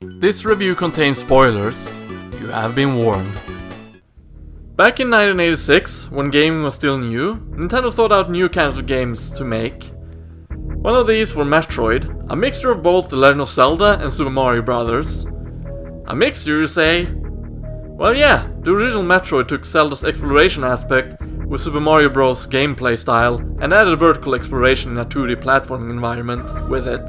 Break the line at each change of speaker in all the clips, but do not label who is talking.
This review contains spoilers. You have been warned. Back in 1986, when gaming was still new, Nintendo thought out new kinds of games to make. One of these were Metroid, a mixture of both The Legend of Zelda and Super Mario Bros. A mixture, you say? Well yeah, the original Metroid took Zelda's exploration aspect with Super Mario Bros. Gameplay style and added vertical exploration in a 2D platforming environment with it.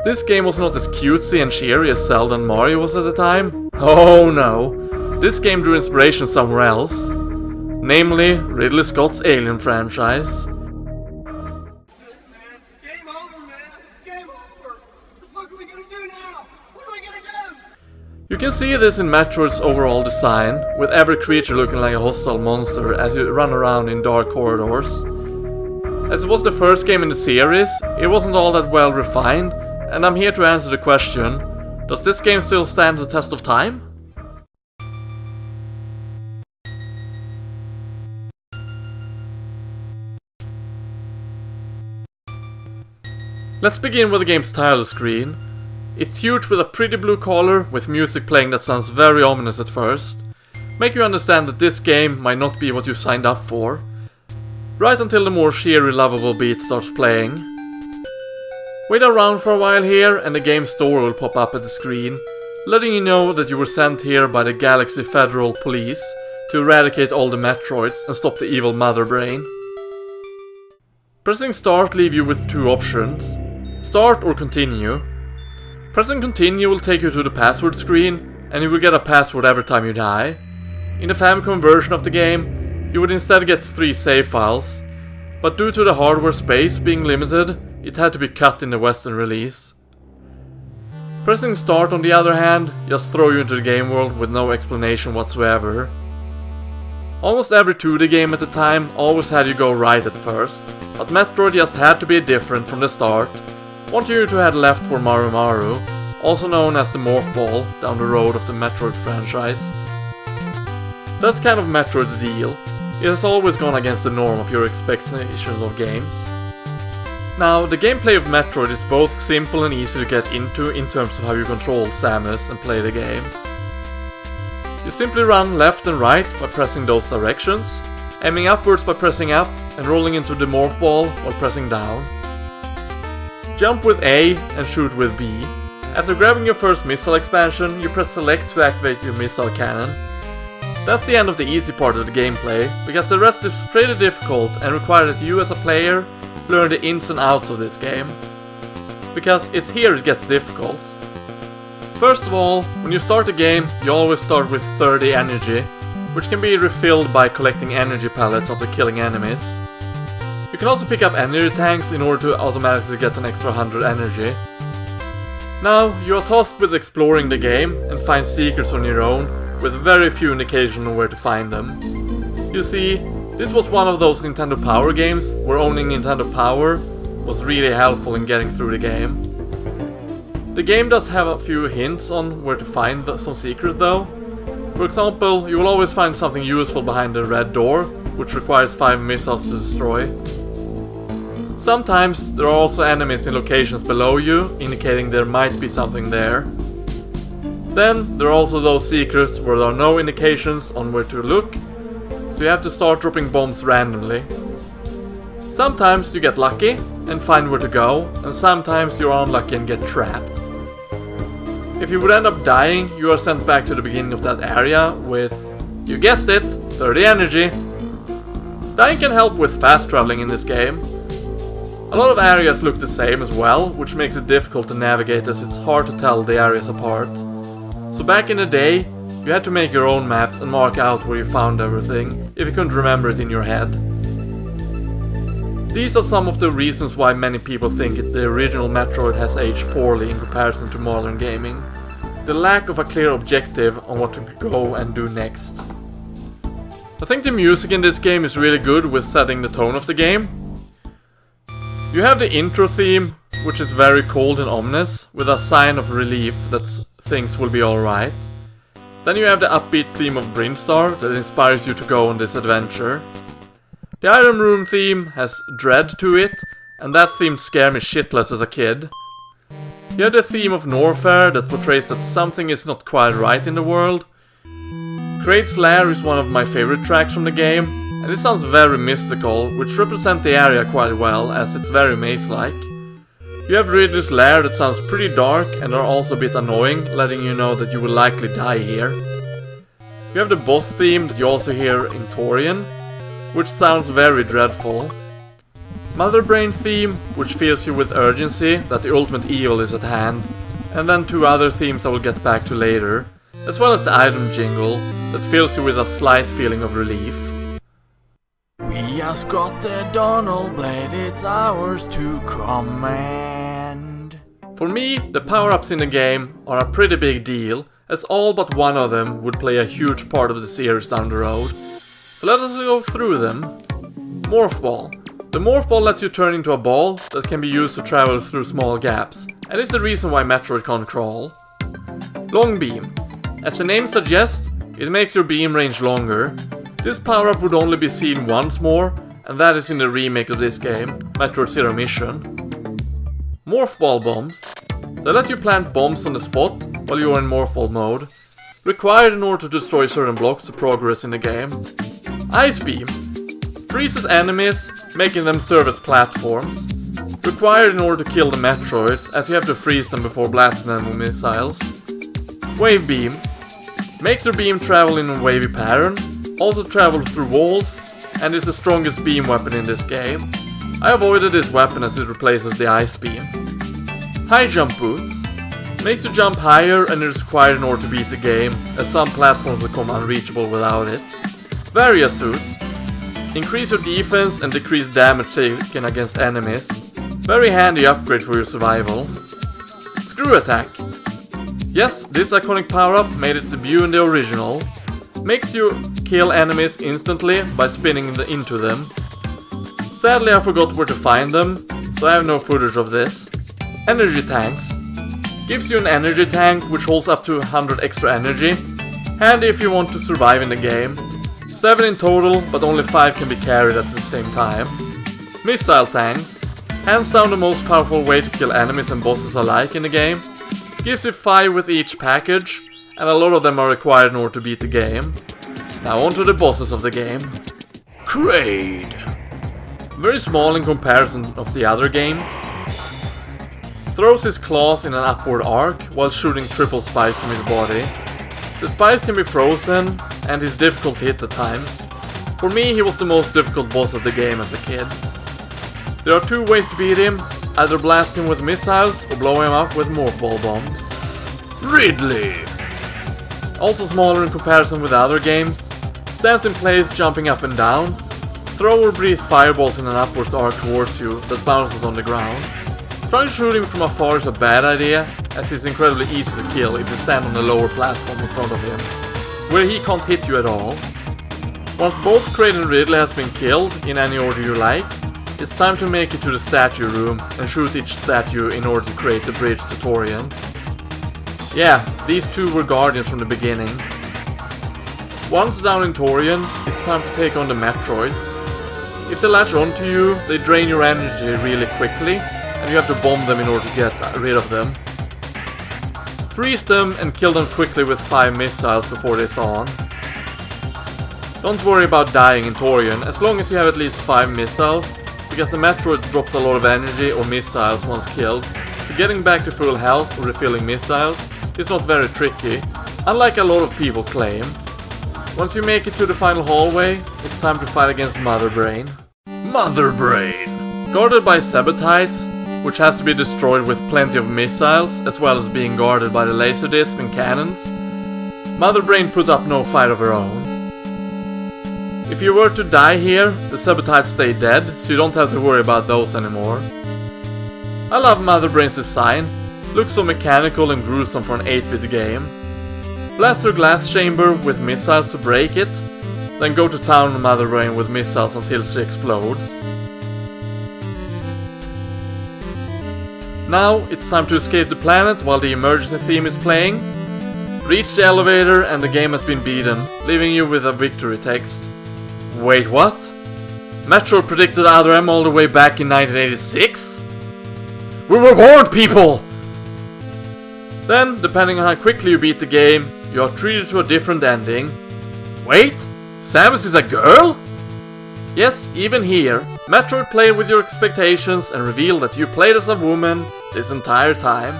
This game was not as cutesy and cheery as Zelda and Mario was at the time. Oh no, this game drew inspiration somewhere else, namely Ridley Scott's Alien franchise. You can see this in Metroid's overall design, with every creature looking like a hostile monster as you run around in dark corridors. As it was the first game in the series, it wasn't all that well refined, and I'm here to answer the question, does this game still stand the test of time? Let's begin with the game's title screen. It's huge with a pretty blue color, with music playing that sounds very ominous at first. Make you understand that this game might not be what you signed up for. Right until the more cheery, lovable beat starts playing. Wait around for a while here and the game's store will pop up at the screen, letting you know that you were sent here by the Galaxy Federal Police to eradicate all the Metroids and stop the evil Mother Brain. Pressing start leaves you with two options, start or continue. Pressing continue will take you to the password screen, and you will get a password every time you die. In the Famicom version of the game, you would instead get 3 save files, but due to the hardware space being limited, it had to be cut in the Western release. Pressing start on the other hand, just throw you into the game world with no explanation whatsoever. Almost every 2D game at the time always had you go right at first, but Metroid just had to be different from the start. Want you to head left for Maru Maru, also known as the MORPHBALL, down the road of the Metroid franchise. That's kind of Metroid's deal. It has always gone against the norm of your expectations of games. Now, the gameplay of Metroid is both simple and easy to get into in terms of how you control Samus and play the game. You simply run left and right by pressing those directions, aiming upwards by pressing up, and rolling into the MORPHBALL while pressing down. Jump with A and shoot with B. After grabbing your first missile expansion, you press select to activate your missile cannon. That's the end of the easy part of the gameplay, because the rest is pretty difficult and require that you as a player learn the ins and outs of this game. Because it's here it gets difficult. First of all, when you start the game, you always start with 30 energy, which can be refilled by collecting energy pellets after killing enemies. You can also pick up energy tanks in order to automatically get an extra 100 energy. Now, you are tasked with exploring the game and find secrets on your own, with very few indications on where to find them. You see, this was one of those Nintendo Power games where owning Nintendo Power was really helpful in getting through the game. The game does have a few hints on where to find some secret though. For example, you will always find something useful behind the red door, which requires 5 missiles to destroy. Sometimes there are also enemies in locations below you, indicating there might be something there. Then there are also those secrets where there are no indications on where to look, so you have to start dropping bombs randomly. Sometimes you get lucky and find where to go, and sometimes you're unlucky and get trapped. If you would end up dying, you are sent back to the beginning of that area with, you guessed it, 30 energy. Dying can help with fast traveling in this game. A lot of areas look the same as well, which makes it difficult to navigate as it's hard to tell the areas apart. So back in the day, you had to make your own maps and mark out where you found everything, if you couldn't remember it in your head. These are some of the reasons why many people think the original Metroid has aged poorly in comparison to modern gaming. The lack of a clear objective on what to go and do next. I think the music in this game is really good with setting the tone of the game. You have the intro theme, which is very cold and ominous, with a sign of relief that things will be alright. Then you have the upbeat theme of Brimstar that inspires you to go on this adventure. The Iron Room theme has dread to it, and that theme scared me shitless as a kid. You have the theme of Norfair that portrays that something is not quite right in the world. KRAID's Lair is one of my favorite tracks from the game, and it sounds very mystical, which represents the area quite well as it's very maze-like. You have Ridley's Lair that sounds pretty dark and are also a bit annoying, letting you know that you will likely die here. You have the boss theme that you also hear in Torian, which sounds very dreadful. Mother Brain theme, which fills you with urgency that the ultimate evil is at hand, and then 2 other themes I will get back to later, as well as the item jingle that fills you with a slight feeling of relief. We just got the Donald Blade, it's ours to command. For me, the power-ups in the game are a pretty big deal, as all but one of them would play a huge part of the series down the road. So let us go through them. MORPHBALL. The MORPHBALL lets you turn into a ball that can be used to travel through small gaps, and is the reason why Metroid can't crawl. Long Beam. As the name suggests, it makes your beam range longer. This power-up would only be seen once more, and that is in the remake of this game, Metroid Zero Mission. MORPHBALL Bombs. They let you plant bombs on the spot while you are in MORPHBALL mode, required in order to destroy certain blocks to progress in the game. ICEBEAM. Freezes enemies, making them serve as platforms. Required in order to kill the Metroids, as you have to freeze them before blasting them with missiles. Wave Beam. Makes your beam travel in a wavy pattern, also travel through walls, and is the strongest beam weapon in this game. I avoided this weapon as it replaces the Ice Beam. High Jump Boots. Makes you jump higher and is required in order to beat the game, as some platforms become unreachable without it. VARIA Suit. Increase your defense and decrease damage taken against enemies. Very handy upgrade for your survival. SCREWATTACK. Yes, this iconic power-up made its debut in the original. Makes you kill enemies instantly by spinning into them. Sadly I forgot where to find them, so I have no footage of this. Energy Tanks. Gives you an energy tank which holds up to 100 extra energy. Handy if you want to survive in the game. 7 in total, but only 5 can be carried at the same time. Missile Tanks. Hands down the most powerful way to kill enemies and bosses alike in the game. Gives you 5 with each package, and a lot of them are required in order to beat the game. Now on to the bosses of the game. KRAID. Very small in comparison of the other games. Throws his claws in an upward arc while shooting triple spikes from his body. The spike can be frozen, and he's difficult to hit at times. For me, he was the most difficult boss of the game as a kid. There are 2 ways to beat him, either blast him with missiles or blow him up with MORPHBALL bombs. Ridley! Also smaller in comparison with other games, stands in place jumping up and down, throw or breathe fireballs in an upwards arc towards you that bounces on the ground. Trying to shoot him from afar is a bad idea, as he's incredibly easy to kill if you stand on the lower platform in front of him, where he can't hit you at all. Once both KRAID and Ridley has been killed, in any order you like, it's time to make it to the statue room and shoot each statue in order to create the bridge to Torian. Yeah, these 2 were guardians from the beginning. Once down in Torian, it's time to take on the Metroids. If they latch onto you, they drain your energy really quickly, and you have to bomb them in order to get rid of them. Freeze them and kill them quickly with 5 missiles before they thaw on. Don't worry about dying in Torian, as long as you have at least 5 missiles, because the Metroid drops a lot of energy or missiles once killed, so getting back to full health or refilling missiles is not very tricky, unlike a lot of people claim. Once you make it to the final hallway, it's time to fight against Mother Brain. Mother Brain! Guarded by Sabotites, which has to be destroyed with plenty of missiles, as well as being guarded by the Laserdisc and cannons, Mother Brain puts up no fight of her own. If you were to die here, the Sabotites stay dead, so you don't have to worry about those anymore. I love Mother Brain's design, looks so mechanical and gruesome for an 8-bit game. Blast her glass chamber with missiles to break it, then go to town on Mother Brain with missiles until she explodes. Now it's time to escape the planet while the emergency theme is playing. Reach the elevator and the game has been beaten, leaving you with a victory text. Wait, what? Metroid predicted Other M all the way back in 1986? We were warned, people! Then, depending on how quickly you beat the game, you are treated to a different ending. Wait? Samus is a girl? Yes, even here, Metroid played with your expectations and revealed that you played as a woman this entire time.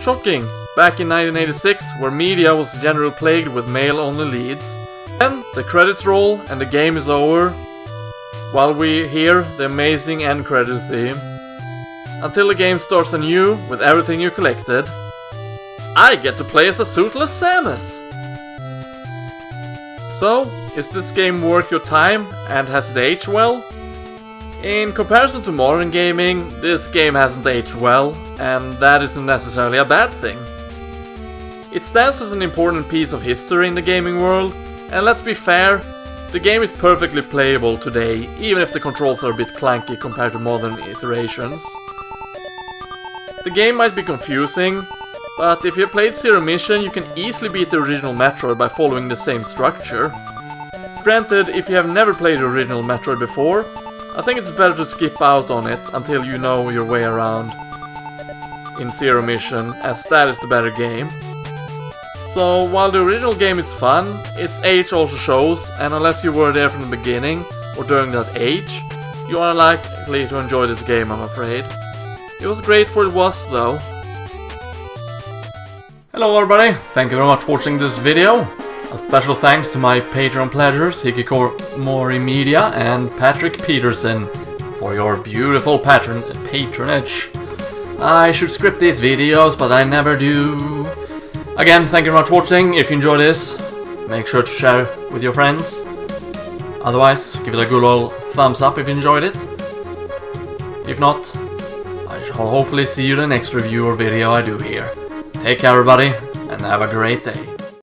Shocking, back in 1986, where media was generally plagued with male-only leads. Then the credits roll and the game is over, while we hear the amazing end credit theme. Until the game starts anew with everything you collected. I get to play as a suitless Samus! So, is this game worth your time and has it aged well? In comparison to modern gaming, this game hasn't aged well, and that isn't necessarily a bad thing. It stands as an important piece of history in the gaming world, and let's be fair, the game is perfectly playable today, even if the controls are a bit clunky compared to modern iterations. The game might be confusing, but if you played Zero Mission, you can easily beat the original Metroid by following the same structure. Granted, if you have never played the original Metroid before, I think it's better to skip out on it until you know your way around in Zero Mission, as that is the better game. So, while the original game is fun, its age also shows, and unless you were there from the beginning, or during that age, you are unlikely to enjoy this game, I'm afraid. It was great for it was, though. Hello everybody, thank you very much for watching this video. A special thanks to my Patreon pledgers, Hikikomori Media and Patrick Peterson, for your beautiful patronage. I should script these videos, but I never do. Again, thank you very much for watching. If you enjoyed this, make sure to share with your friends. Otherwise, give it a good old thumbs up if you enjoyed it. If not, I shall hopefully see you in the next review or video I do here. Take care everybody, and have a great day.